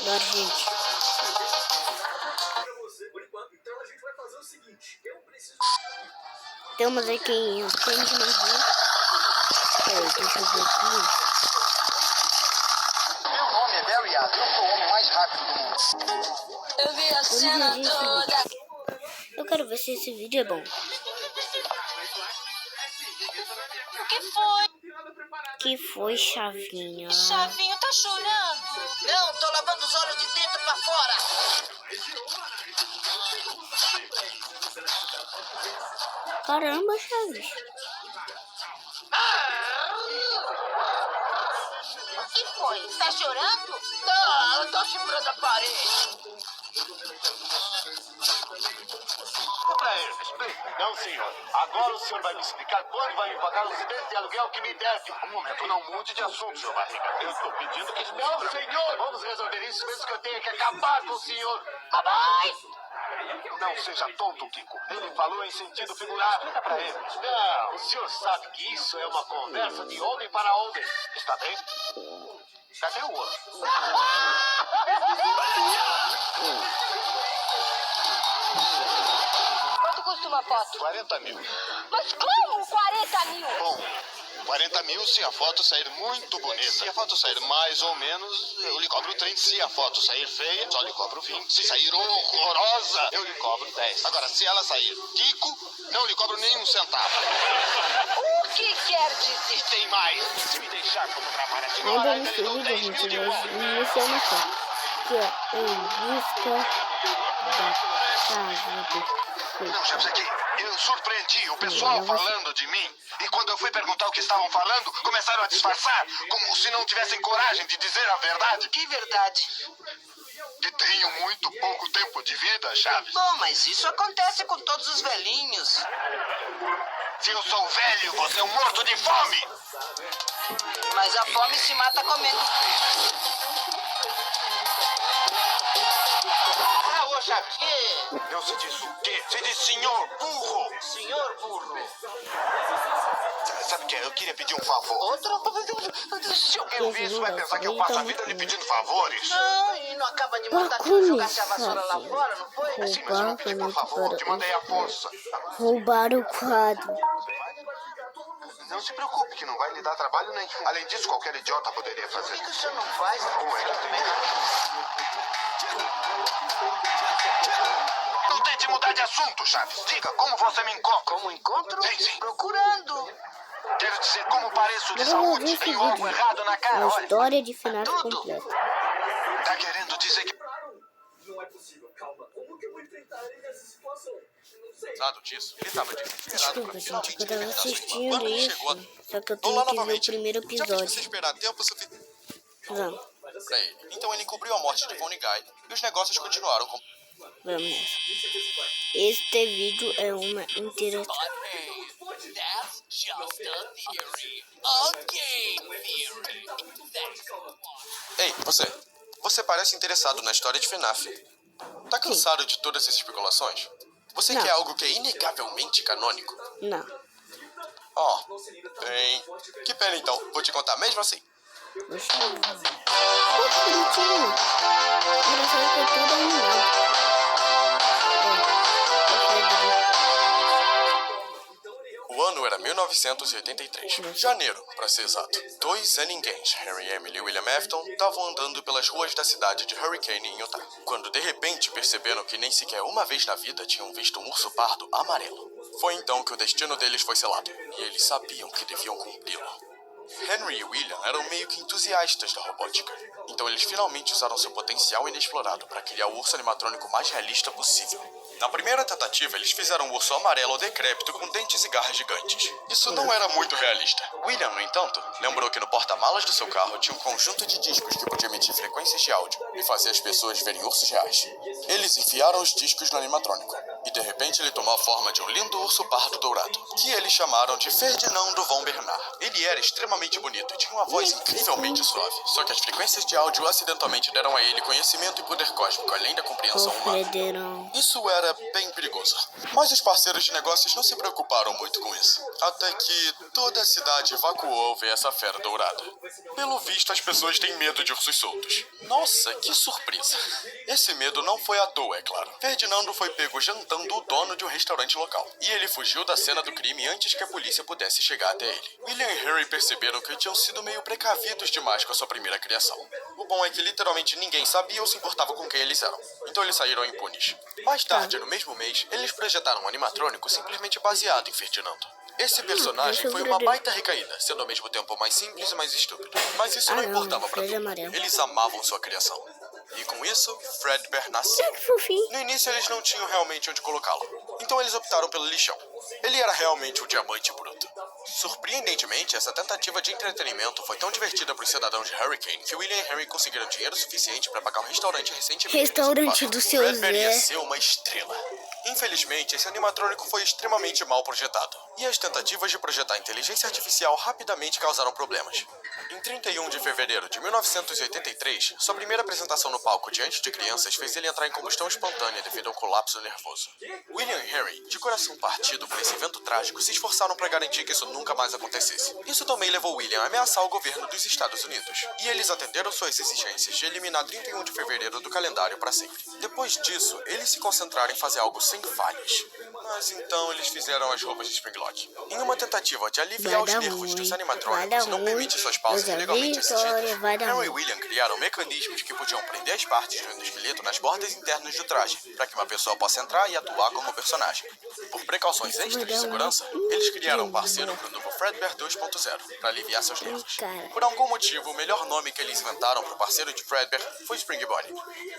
Bora, gente. Temos aqui em frente na rua. Peraí, deixa eu ver aqui. Meu nome é Barry Allen, eu sou o homem mais rápido do mundo. Eu vi a cena toda. Eu quero ver se esse vídeo é bom. O que foi? Que foi, Chavinho? Chavinho tá chorando. Não, tô lavando os olhos de dentro pra fora. Caramba, Chaves. O que foi? Tá chorando? Tá segurando a parede. Não, senhor. Agora o senhor vai me explicar quando vai me pagar os meses de aluguel que me deve. Um momento, não mude de assunto, seu barriga. Eu estou pedindo que... Não, senhor! Vamos resolver isso mesmo que eu tenha que acabar com o senhor. Papai! Não seja tonto, Kiko. Ele falou em sentido figurado. Explica pra ele. Não, o senhor sabe que isso é uma conversa de homem para homem. Está bem? Cadê o outro? Quanto custa uma foto? 40 mil. Mas como 40 mil? Bom, 40 mil se a foto sair muito bonita. Se a foto sair mais ou menos, eu lhe cobro 30. Se a foto sair feia, só lhe cobro 20. Se sair horrorosa, eu lhe cobro 10. Agora, se ela sair Kiko, não lhe cobro nem um centavo. O que quer dizer? E tem mais. Se me deixar fotografar a Ainda senhora, nesse ele dou vídeo, 10 gente, mil de nós volta. iniciamos aqui, que é em busca da casa do... Não, Chaves, aqui. Eu surpreendi o pessoal falando de mim. E quando eu fui perguntar o que estavam falando, começaram a disfarçar, como se não tivessem coragem de dizer a verdade. Que verdade. Que tenho muito pouco tempo de vida, Chaves. Bom, mas isso acontece com todos os velhinhos. Se eu sou velho, você é um morto de fome. Mas a fome se mata comendo. Ô, Chaves. Não se diz o quê? Se diz senhor burro. Senhor burro. Sabe o que é? Eu queria pedir um favor. Outro? Se alguém ouvir isso, vai pensar que eu passo a vida lhe pedindo favores. Não, e não acaba de mandar Pra tu jogar a vassoura lá começar, fora, não foi? Sim, mas eu não pedi por favor. Te mandei a força. roubar o quadro. Não se preocupe, que não vai lhe dar trabalho nenhum. Além disso, qualquer idiota poderia fazer. Por que o senhor não faz? Como é que não tente mudar de assunto, Chaves. Diga, como você me encontra? Como encontro? Sim, sim. Procurando. Quero dizer, como pareço de Eu vou ver saúde? esse Tenho algo vídeo. errado na cara, A olha. história de final Tudo. completa. Tá querendo dizer que... Não é possível, calma. Como que eu vou enfrentar ele nessa situação? Não sei. Cansado disso, ele estava desesperado Desculpa, para gente, finalmente que eu tava libertar sua irmã. assistindo Quando ele isso. chegou, Só que eu tô lá tenho que ver o novamente. primeiro Já fez você episódio. esperar tempo suficiente Vamos, pra ele. Então ele encobriu a morte de Von Guy e os negócios continuaram com... vamos nessa. Este vídeo é uma interação. That's just a theory. A game theory. Ei, você parece interessado na história de FNAF. Tá cansado de todas essas especulações? Você Não. quer algo que é inegavelmente canônico? Não. Ó, bem... Que pena então, vou te contar mesmo assim. Deixa eu ver. Olha que bonitinho. Engraçado que é tudo animado. O ano era 1983. Janeiro, pra ser exato. Dois Zenningens, Henry Emily e William Afton, estavam andando pelas ruas da cidade de Hurricane, em Utah, quando de repente perceberam que nem sequer uma vez na vida tinham visto um urso pardo amarelo. Foi então que o destino deles foi selado, e eles sabiam que deviam cumpri-lo. Henry e William eram meio que entusiastas da robótica, então eles finalmente usaram seu potencial inexplorado para criar o urso animatrônico mais realista possível. Na primeira tentativa, eles fizeram um urso amarelo decrépito com dentes e garras gigantes. Isso não era muito realista. William, no entanto, lembrou que no porta-malas do seu carro tinha um conjunto de discos que podia emitir frequências de áudio e fazer as pessoas verem ursos reais. Eles enfiaram os discos no animatrônico. E de repente ele tomou a forma de um lindo urso pardo dourado, que eles chamaram de Ferdinando von Bernard. Ele era extremamente bonito e tinha uma voz incrivelmente suave, só que as frequências de áudio acidentalmente deram a ele conhecimento e poder cósmico, além da compreensão humana. Federão. Isso era bem perigoso, mas os parceiros de negócios não se preocuparam muito com isso, até que toda a cidade evacuou ao ver essa fera dourada. Pelo visto, as pessoas têm medo de ursos soltos. Nossa, que surpresa! Esse medo não foi à toa, é claro. Ferdinando foi pego jantando o dono de um restaurante local, e ele fugiu da cena do crime antes que a polícia pudesse chegar até ele. William e Harry perceberam que tinham sido meio precavidos demais com a sua primeira criação. O bom é que literalmente ninguém sabia ou se importava com quem eles eram, então eles saíram impunes. Mais tarde, no mesmo mês, eles projetaram um animatrônico simplesmente baseado em Ferdinando. Esse personagem foi uma baita recaída, sendo ao mesmo tempo mais simples e mais estúpido. Mas isso não importava pra tudo. Eles amavam sua criação. E com isso, Fredbear nasceu. Que fofinho. No início eles não tinham realmente onde colocá-lo, então eles optaram pelo lixão. Ele era realmente um diamante bruto. Surpreendentemente, essa tentativa de entretenimento foi tão divertida para os cidadãos de Hurricane que William e Harry conseguiram dinheiro suficiente para pagar um restaurante recentemente. Restaurante do seu Fredbear ia Zé. ser uma estrela. Infelizmente, esse animatrônico foi extremamente mal projetado, e as tentativas de projetar inteligência artificial rapidamente causaram problemas. Em 31 de fevereiro de 1983, sua primeira apresentação no palco diante de crianças fez ele entrar em combustão espontânea devido a um colapso nervoso. William e Harry, de coração partido por esse evento trágico, se esforçaram para garantir que isso nunca mais acontecesse. Isso também levou William a ameaçar o governo dos Estados Unidos, e eles atenderam suas exigências de eliminar 31 de fevereiro do calendário para sempre. Depois disso, eles se concentraram em fazer algo sem falhas. Mas então eles fizeram as roupas de Springlock. Em uma tentativa de aliviar os nervos dos animatrônicos e não permitir suas pausas legalmente exigidas, Harry e William criaram mecanismos que podiam prender as partes do esqueleto nas bordas internas do traje, para que uma pessoa possa entrar e atuar como personagem. Por precauções extras de segurança, eles criaram um parceiro para o novo Fredbear 2.0, para aliviar seus nervos. Por algum motivo, o melhor nome que eles inventaram para o parceiro de Fredbear foi Spring Bonnie.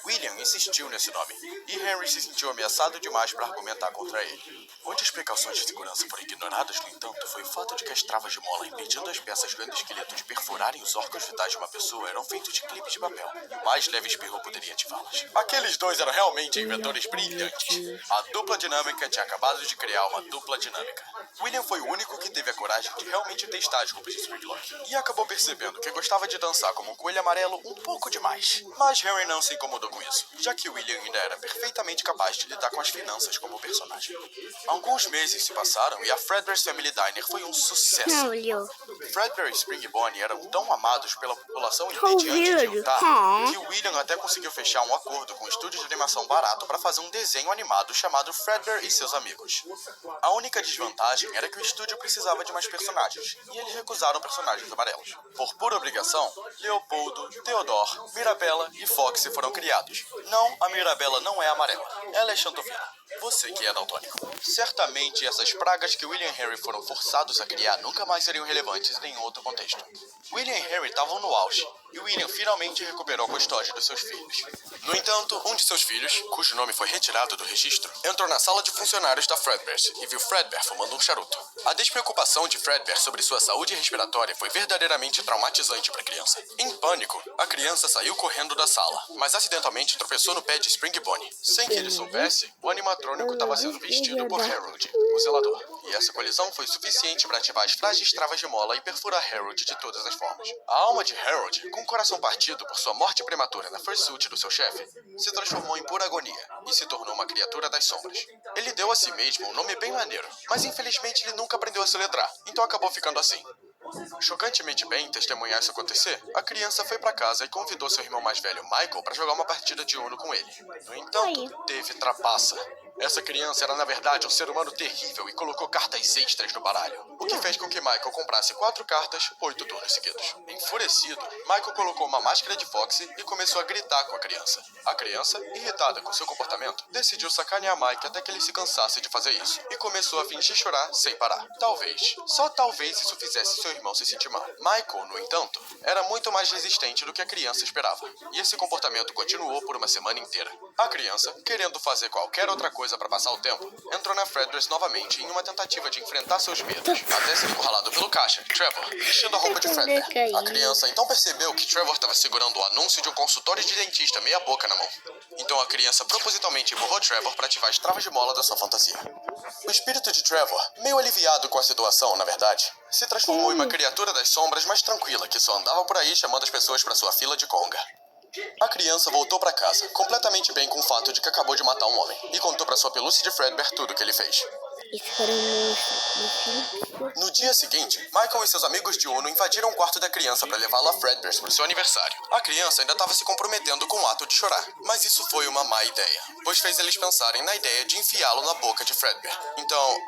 William insistiu nesse nome, e Harry se sentiu ameaçado demais para argumentar contra ele. Onde as precauções de segurança foram ignoradas, no entanto, foi o fato de que as travas de mola impedindo as peças do endoesqueleto de perfurarem os órgãos vitais de uma pessoa eram feitos de clipes de papel. O mais leve espirro poderia ativá-las. Aqueles dois eram realmente inventores brilhantes. A dupla dinâmica tinha acabado de criar uma dupla dinâmica. William foi o único que teve a coragem de realmente testar as roupas de Springlock, e acabou percebendo que gostava de dançar como um coelho amarelo um pouco demais. Mas Harry não se incomodou com isso, já que William ainda era perfeitamente capaz de lidar com as finanças como personagem. Alguns meses se passaram e a Fredbear's Family Diner foi um sucesso. Não, Leo. Fredbear e Spring Bonnie eram tão amados pela população entediante de Utah que William até conseguiu fechar um acordo com um estúdio de animação barato para fazer um desenho animado chamado Fredbear e seus amigos. A única desvantagem era que o estúdio precisava de mais personagens, e eles recusaram personagens amarelos. Por pura obrigação, Leopoldo, Theodore, Mirabella e Foxy foram criados. Não, a Mirabella não é amarela, ela é xantofila. Você que é daltônico. Certamente essas pragas que William e Harry foram forçados a criar nunca mais seriam relevantes em nenhum outro contexto. William e Harry estavam no auge, e William finalmente recuperou a custódia dos seus filhos. No entanto, um de seus filhos, cujo nome foi retirado do registro, entrou na sala de funcionários da Fredbear e viu Fredbear fumando um charuto. A despreocupação de Fredbear sobre sua saúde respiratória foi verdadeiramente traumatizante para a criança. Em pânico, a criança saiu correndo da sala, mas acidentalmente tropeçou no pé de Spring Bonnie. Sem que ele soubesse, o animatrônico estava sendo vestido por Harold, o zelador. E essa colisão foi suficiente para ativar as frágeis travas de mola e perfurar Harold de todas as formas. A alma de Harold, com o coração partido por sua morte prematura na fursuit do seu chefe, se transformou em pura agonia e se tornou uma criatura das sombras. Ele deu a si mesmo um nome bem maneiro, mas infelizmente ele nunca aprendeu a soletrar, então acabou ficando assim. Chocantemente bem em testemunhar isso acontecer, a criança foi para casa e convidou seu irmão mais velho, Michael, para jogar uma partida de Uno com ele. No entanto, teve trapaça. Essa criança era, na verdade, um ser humano terrível e colocou cartas extras no baralho, o que fez com que Michael comprasse 4 cartas, 8 turnos seguidos. Enfurecido, Michael colocou uma máscara de Foxy e começou a gritar com a criança. A criança, irritada com seu comportamento, decidiu sacanear Mike até que ele se cansasse de fazer isso, e começou a fingir chorar sem parar. Talvez, só talvez isso fizesse seu irmão se sentir mal. Michael, no entanto, era muito mais resistente do que a criança esperava, e esse comportamento continuou por uma semana inteira. A criança, querendo fazer qualquer outra coisa para passar o tempo, entrou na Fredbear novamente em uma tentativa de enfrentar seus medos, até ser encurralado pelo caixa, Trevor, vestindo a roupa de Fredbear. A criança então percebeu que Trevor estava segurando o anúncio de um consultório de dentista meia boca na mão. Então a criança propositalmente empurrou Trevor para ativar as travas de mola da sua fantasia. O espírito de Trevor, meio aliviado com a situação, na verdade, se transformou em uma criatura das sombras mais tranquila que só andava por aí chamando as pessoas para sua fila de conga. A criança voltou para casa, completamente bem com o fato de que acabou de matar um homem, e contou para sua pelúcia de Fredbear tudo o que ele fez. Esse cara é um monstro. No dia seguinte, Michael e seus amigos de Uno invadiram o quarto da criança para levá-la a Fredbear's para o seu aniversário. A criança ainda estava se comprometendo com o ato de chorar, mas isso foi uma má ideia, pois fez eles pensarem na ideia de enfiá-lo na boca de Fredbear. Então,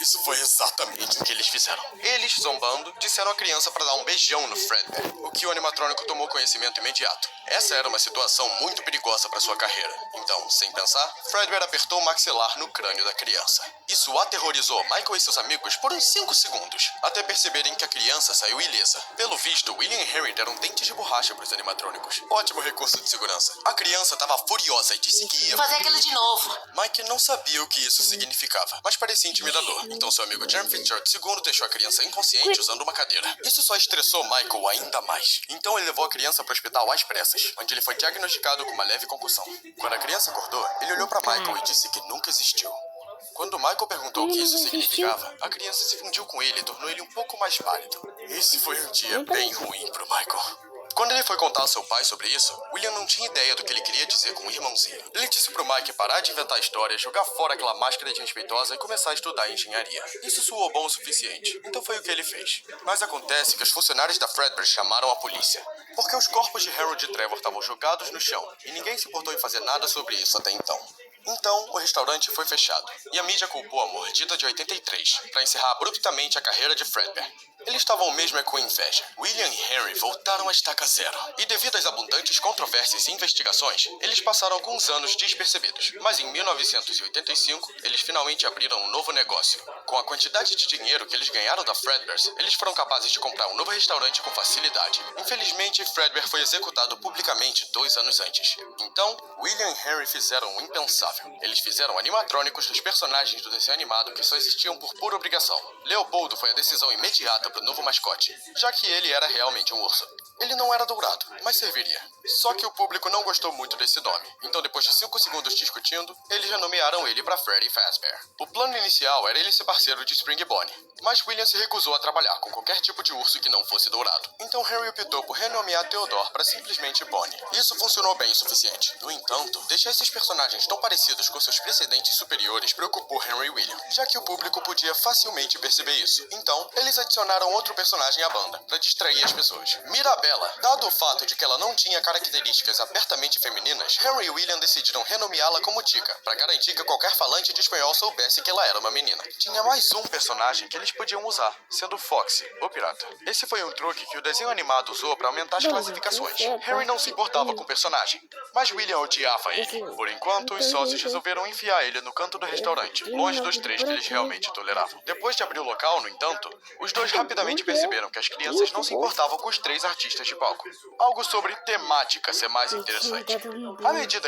isso foi exatamente o que eles fizeram. Eles, zombando, disseram à criança para dar um beijão no Fredbear, o que o animatrônico tomou conhecimento imediato. Essa era uma situação muito perigosa para sua carreira. Então, sem pensar, Fredbear apertou o maxilar no crânio da criança. Isso aterrorizou Michael e seus amigos por uns 5 segundos, até perceberem que a criança saiu ilesa. Pelo visto, William e Henry deram dentes de borracha para os animatrônicos. Ótimo recurso de segurança. A criança estava furiosa e disse que ia fazer aquilo de novo. Mike não sabia o que isso significava, mas parecia intimidador. Então seu amigo Jeremy Fitzgerald II deixou a criança inconsciente usando uma cadeira. Isso só estressou Michael ainda mais. Então ele levou a criança para o hospital às pressas, onde ele foi diagnosticado com uma leve concussão. Quando a criança acordou, ele olhou para Michael e disse que nunca existiu. Quando Michael perguntou o que isso significava, a criança se fundiu com ele e tornou ele um pouco mais pálido. Esse foi um dia bem ruim pro Michael. Quando ele foi contar ao seu pai sobre isso, William não tinha ideia do que ele queria dizer com o irmãozinho. Ele disse pro Mike parar de inventar histórias, jogar fora aquela máscara de respeitosa e começar a estudar engenharia. Isso soou bom o suficiente, então foi o que ele fez. Mas acontece que os funcionários da Fredbear chamaram a polícia, porque os corpos de Harold e Trevor estavam jogados no chão, e ninguém se importou em fazer nada sobre isso até então. Então, o restaurante foi fechado, e a mídia culpou a mordida de 83, para encerrar abruptamente a carreira de Fredbear. Eles estavam mesmo com inveja. William e Henry voltaram à estaca zero, e devido às abundantes controvérsias e investigações, eles passaram alguns anos despercebidos. Mas em 1985, eles finalmente abriram um novo negócio. Com a quantidade de dinheiro que eles ganharam da Fredbear's, eles foram capazes de comprar um novo restaurante com facilidade. Infelizmente, Fredbear foi executado publicamente 2 anos antes. Então, William e Henry fizeram o impensável. Eles fizeram animatrônicos dos personagens do desenho animado que só existiam por pura obrigação. Leopoldo foi a decisão imediata para o novo mascote, já que ele era realmente um urso. Ele não era dourado, mas serviria. Só que o público não gostou muito desse nome, então depois de 5 segundos discutindo, eles já nomearam ele para Freddy Fazbear. O plano inicial era ele ser parceiro de Spring Bonnie, mas William se recusou a trabalhar com qualquer tipo de urso que não fosse dourado. Então Harry optou por renomear Theodore para simplesmente Bonnie. Isso funcionou bem o suficiente. No entanto, deixar esses personagens tão parecidos com seus precedentes superiores preocupou Henry e William, já que o público podia facilmente perceber isso. Então, eles adicionaram outro personagem à banda, para distrair as pessoas. Mirabella. Dado o fato de que ela não tinha características abertamente femininas, Henry e William decidiram renomeá-la como Tika, para garantir que qualquer falante de espanhol soubesse que ela era uma menina. Tinha mais um personagem que eles podiam usar, sendo Foxy, o pirata. Esse foi um truque que o desenho animado usou para aumentar as classificações. Harry não se importava com o personagem, mas William odiava ele. Por enquanto, os sócios resolveram enfiar ele no canto do restaurante, longe dos 3 que eles realmente toleravam. Depois de abrir o local, no entanto, os dois rapidamente perceberam que as crianças não se importavam com os 3 artistas de palco. Algo sobre temática ser mais interessante. À medida